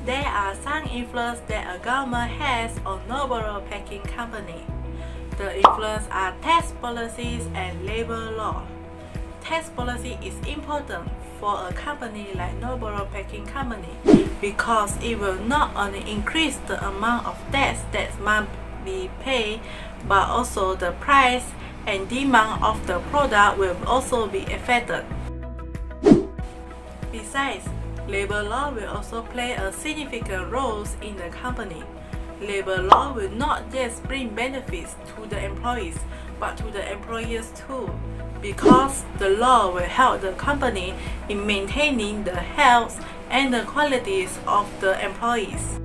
There are some influence that a government has on Noboru Packing Company. The influence are tax policies and labor law. Tax policy is important for a company like Noboru Packing Company because it will not only increase the amount of tax that must be paid, but also the price and demand of the product will also be affected. Besides, labor law will also play a significant role in the company. Labor law will not just bring benefits to the employees, but to the employers too, because the law will help the company in maintaining the health and the qualities of the employees.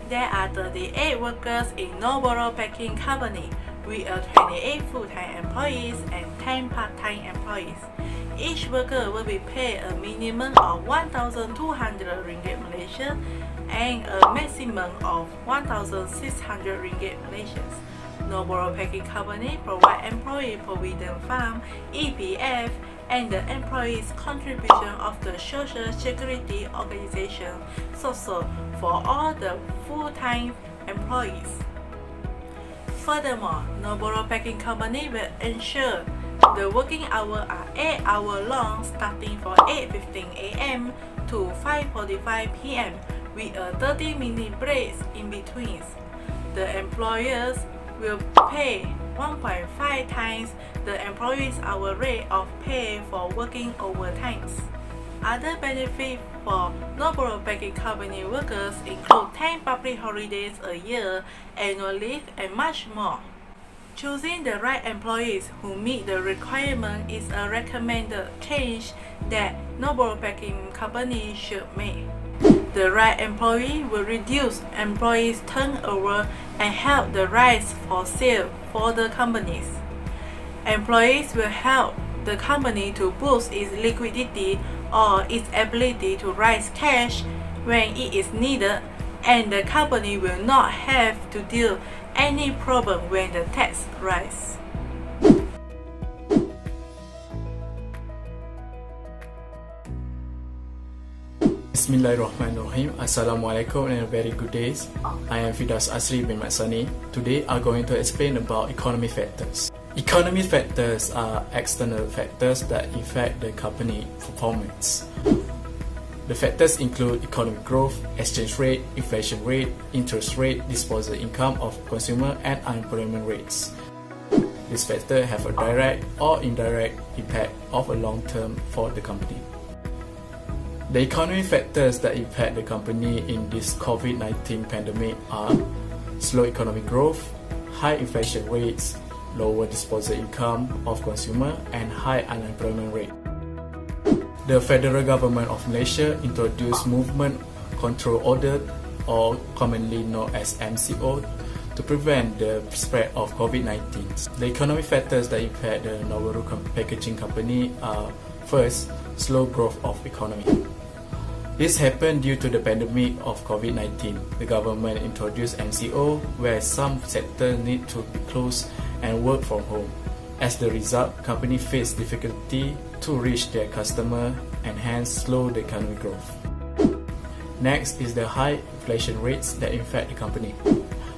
There are 38 workers in Noboru Packing Company, with 28 full-time employees and 10 part-time employees. Each worker will be paid a minimum of 1,200 ringgit Malaysia and a maximum of 1,600 ringgit Malaysian. Noboru Packing Company provide employee provident fund, EPF, and the employees' contribution of the Social Security Organization (SOCIO) for all the full-time employees. Furthermore, Noboru Packing Company will ensure the working hours are 8 hours long, starting from 8:15 a.m. to 5:45 p.m. with a 30-minute break in between. The employers will pay 1.5 times the employee's hour rate of pay for working overtime. Other benefits for Noboru Packing Company workers include 10 public holidays a year, annual leave, and much more. Choosing the right employees who meet the requirement is a recommended change that Noboru Packing Company should make. The right employee will reduce employees' turnover and help the rise for sales for the companies. Employees will help the company to boost its liquidity or its ability to raise cash when it is needed, and the company will not have to deal any problem when the tax rise. Bismillahirrahmanirrahim. Assalamualaikum and a very good day. I am Fidas Asri bin Matsani. Today I'm going to explain about economic factors. Economic factors are external factors that affect the company performance. The factors include economic growth, exchange rate, inflation rate, interest rate, disposable income of consumer, and unemployment rates. These factors have a direct or indirect impact of a long term for the company. The economic factors that impact the company in this COVID-19 pandemic are slow economic growth, high inflation rates, lower disposable income of consumer, and high unemployment rate. The federal government of Malaysia introduced Movement Control Order, or commonly known as MCO, to prevent the spread of COVID-19. The economic factors that impact the Noboru Packaging Company are: first, slow growth of economy. This happened due to the pandemic of COVID-19. The government introduced MCO, where some sectors need to be closed and work from home. As the result, companies face difficulty to reach their customer and hence slow the economic growth. Next is the high inflation rates that affect the company.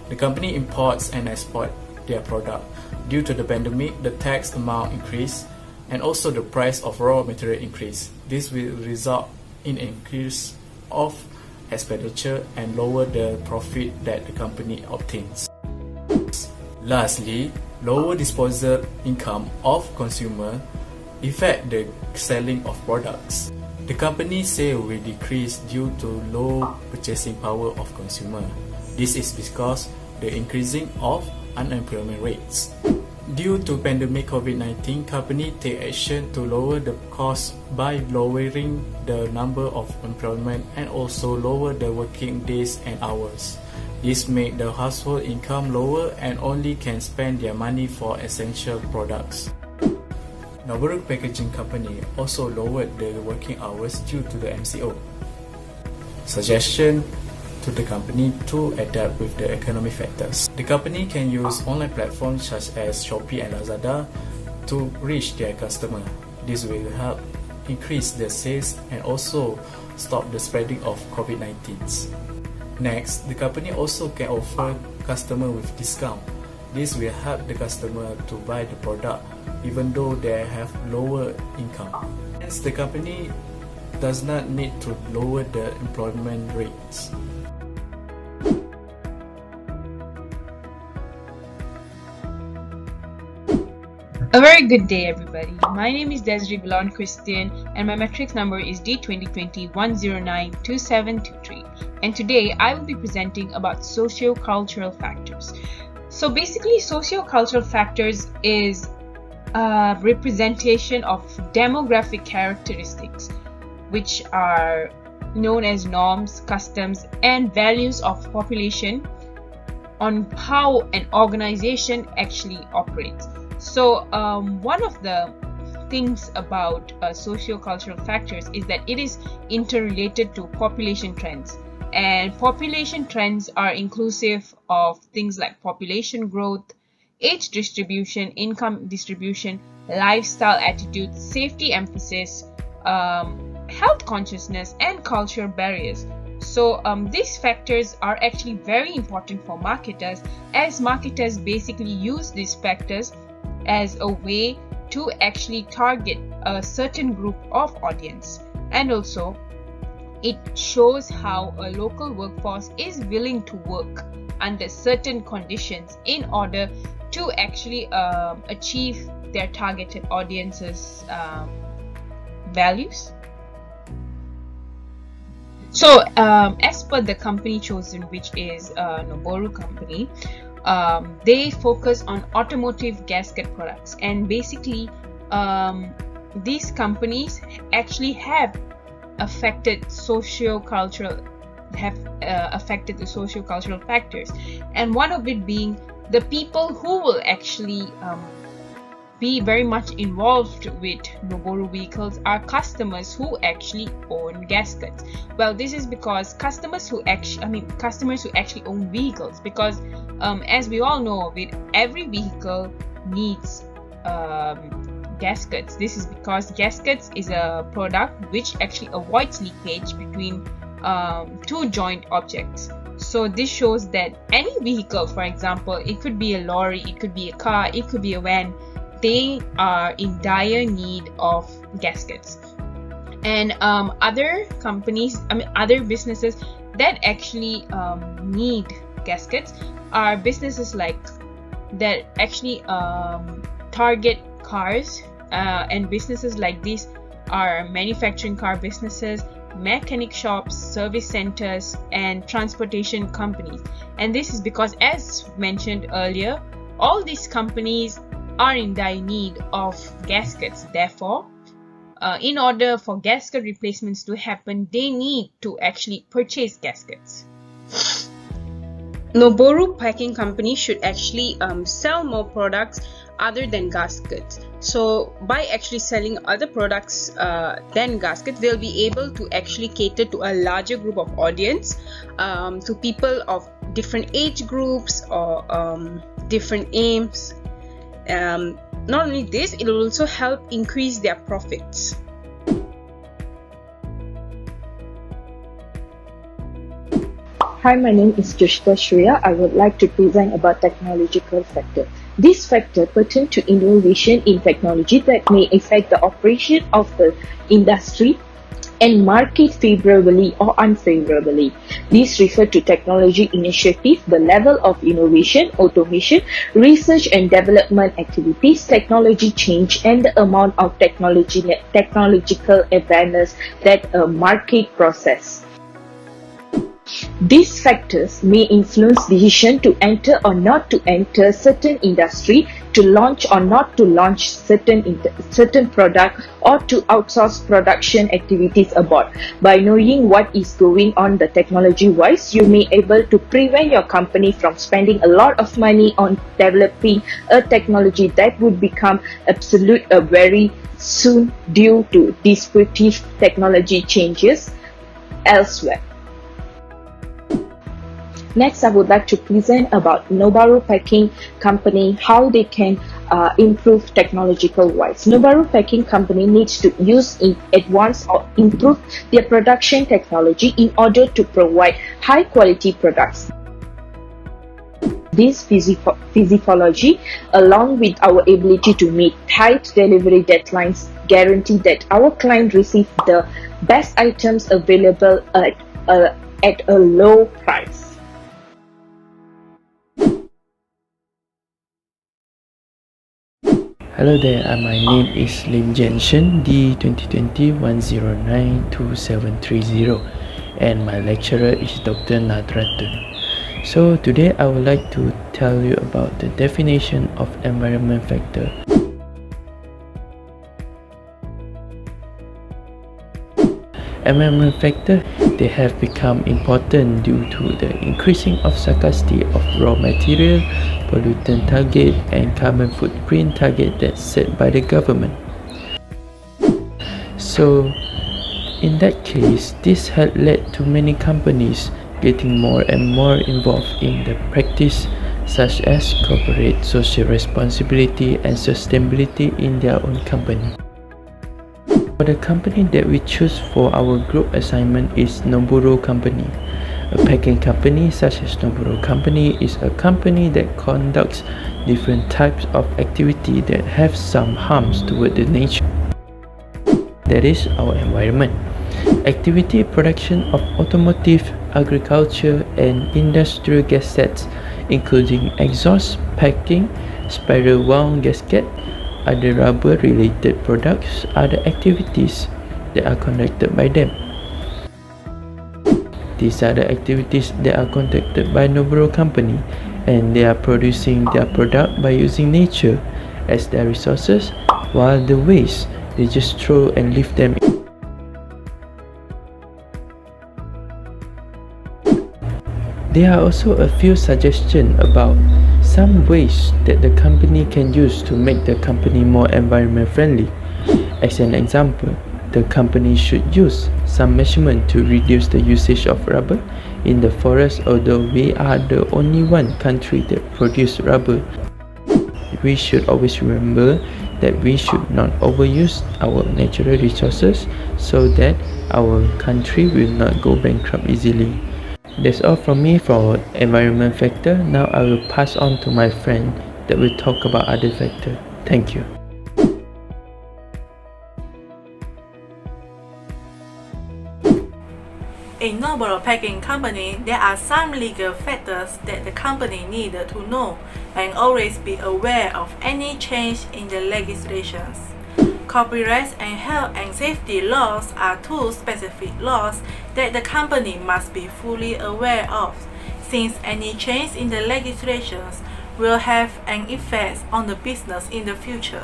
The company imports and exports their product. Due to the pandemic, the tax amount increased and also the price of raw material increased. This will result in increase of expenditure and lower the profit that the company obtains. Lastly, lower disposable income of consumer affect the selling of products. The company's sale will decrease due to low purchasing power of consumer. This is because the increasing of unemployment rates. Due to pandemic COVID-19, company take action to lower the cost by lowering the number of employment and also lower the working days and hours. This make the household income lower and only can spend their money for essential products. Noboru Packaging Company also lowered the working hours due to the MCO. Suggestion to the company to adapt with the economic factors. The company can use online platforms such as Shopee and Lazada to reach their customer. This will help increase their sales and also stop the spreading of COVID-19. Next, the company also can offer customer with discount. This will help the customer to buy the product even though they have lower income. Hence, the company does not need to lower the employment rates. A very good day, everybody. My name is Desiree Bilon Christian and my matrix number is D2020-109-2723. And today I will be presenting about socio-cultural factors. So basically, socio-cultural factors is a representation of demographic characteristics which are known as norms, customs, and values of population on how an organization actually operates. So one of the things about socio-cultural factors is that it is interrelated to population trends, and population trends are inclusive of things like population growth, age distribution, income distribution, lifestyle attitudes, safety emphasis, health consciousness, and cultural barriers. So these factors are actually very important for marketers, as marketers basically use these factors as a way to actually target a certain group of audience, and also it shows how a local workforce is willing to work under certain conditions in order to actually achieve their targeted audience's values. So as per the company chosen, which is Noboru company, they focus on automotive gasket products, and basically these companies actually have affected the socio-cultural factors, and one of it being the people who will actually be very much involved with Noboru vehicles are customers who actually own gaskets. Well, this is because customers who actually own vehicles, because as we all know of it, every vehicle needs gaskets. This is because gaskets is a product which actually avoids leakage between two joint objects. So this shows that any vehicle, for example, it could be a lorry, it could be a car, it could be a van, they are in dire need of gaskets. And other businesses that actually need gaskets are businesses like that actually target cars, and businesses like these are manufacturing car businesses, mechanic shops, service centers, and transportation companies. And this is because, as mentioned earlier, all these companies are in dire need of gaskets. Therefore, in order for gasket replacements to happen, they need to actually purchase gaskets. Noboru Packing Company should actually sell more products other than gaskets. So by actually selling other products than gaskets, they'll be able to actually cater to a larger group of audience, to people of different age groups or different aims. Not only this, it will also help increase their profits. Hi, my name is Jushta Shreya. I would like to present about technological factor. This factor pertain to innovation in technology that may affect the operation of the industry and market favorably or unfavorably. These refer to technology initiatives, the level of innovation, automation, research and development activities, technology change, and the amount of technological awareness that a market process. These factors may influence decision to enter or not to enter certain industry, to launch or not to launch certain product, or to outsource production activities abroad. By knowing what is going on the technology wise, you may able to prevent your company from spending a lot of money on developing a technology that would become obsolete very soon due to disruptive technology changes elsewhere. Next, I would like to present about Noboru Packing Company, how they can improve technological wise. Noboru Packing Company needs to use in advance or improve their production technology in order to provide high quality products. This physiology, along with our ability to meet tight delivery deadlines, guarantee that our client receive the best items available at a low price. Hello there, my name is Lim Jian-shen, D2020-1092730, and my lecturer is Dr. Nadratun. So today I would like to tell you about the definition of environment factor. Environment factor, they have become important due to the increasing of scarcity of raw material, pollutant target and carbon footprint target that's set by the government. So in that case, this had led to many companies getting more and more involved in the practice such as corporate social responsibility and sustainability in their own company. For the company that we choose for our group assignment is Noboru Company. A packing company such as Noboru Company is a company that conducts different types of activity that have some harms toward the nature. That is our environment. Activity production of automotive, agriculture and industrial gaskets, including exhaust, packing, spiral wound gasket, other rubber related products are the activities that are conducted by them. These are the activities that are conducted by Noboru Company, and they are producing their product by using nature as their resources, while the waste they just throw and leave them. There are also a few suggestions about some ways that the company can use to make the company more environment friendly. As an example, the company should use some measurement to reduce the usage of rubber in the forest. Although we are the only one country that produce rubber, we should always remember that we should not overuse our natural resources so that our country will not go bankrupt easily. That's all from me for environment factor. Now I will pass on to my friend that will talk about other factor. Thank you. In Noboru Packing Company, there are some legal factors that the company needed to know and always be aware of any change in the legislations. Copyright and health and safety laws are two specific laws that the company must be fully aware of, since any change in the legislations will have an effect on the business in the future.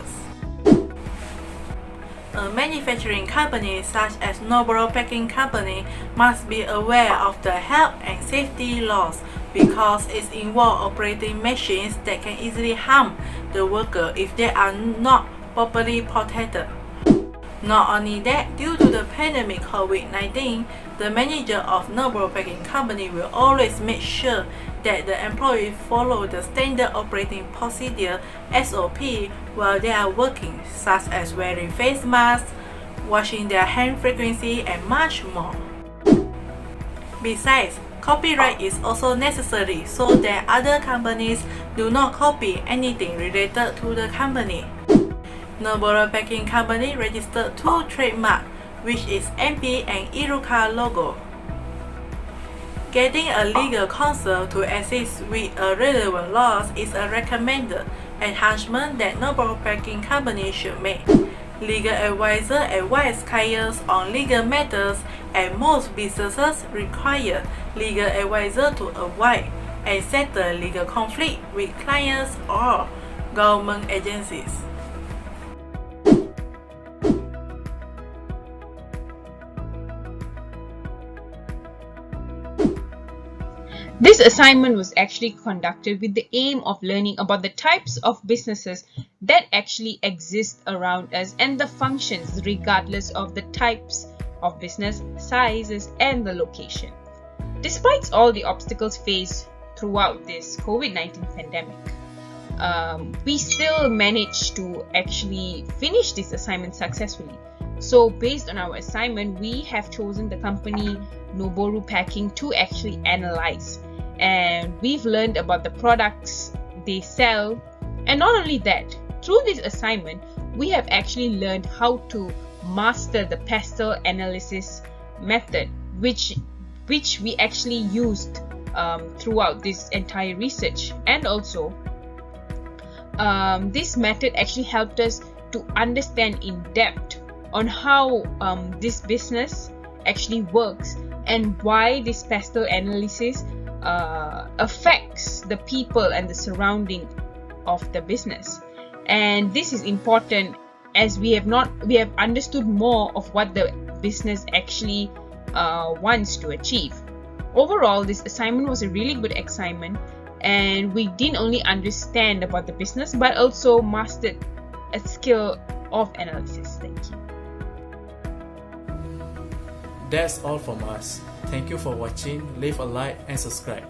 A manufacturing company such as Noboru Packing Company must be aware of the health and safety laws because it involves operating machines that can easily harm the worker if they are not properly protected. Not only that, due to the pandemic COVID-19, the manager of Noboru Packing Company will always make sure that the employees follow the standard operating procedure (SOP) while they are working, such as wearing face masks, washing their hands frequently, and much more. Besides, copyright is also necessary so that other companies do not copy anything related to the company. Noboru Packing Company registered two trademarks, which is MP and Iruka logo. Getting a legal counsel to assist with a relevant laws is a recommended enhancement that Noboru Packing Company should make. Legal advisor advise clients on legal matters, and most businesses require legal advisor to avoid and settle legal conflict with clients or government agencies. This assignment was actually conducted with the aim of learning about the types of businesses that actually exist around us and the functions regardless of the types of business, sizes, and the location. Despite all the obstacles faced throughout this COVID-19 pandemic, we still managed to actually finish this assignment successfully. So based on our assignment, we have chosen the company Noboru Packing to actually analyze, and we've learned about the products they sell. And not only that, through this assignment we have actually learned how to master the PESTEL analysis method, which we actually used throughout this entire research. And also this method actually helped us to understand in depth on how this business actually works and why this PESTEL analysis affects the people and the surrounding of the business. And this is important as we have understood more of what the business actually wants to achieve. Overall, this assignment was a really good assignment, and we didn't only understand about the business but also mastered a skill of analysis. Thank you. That's all from us. Thank you for watching. Leave a like and subscribe.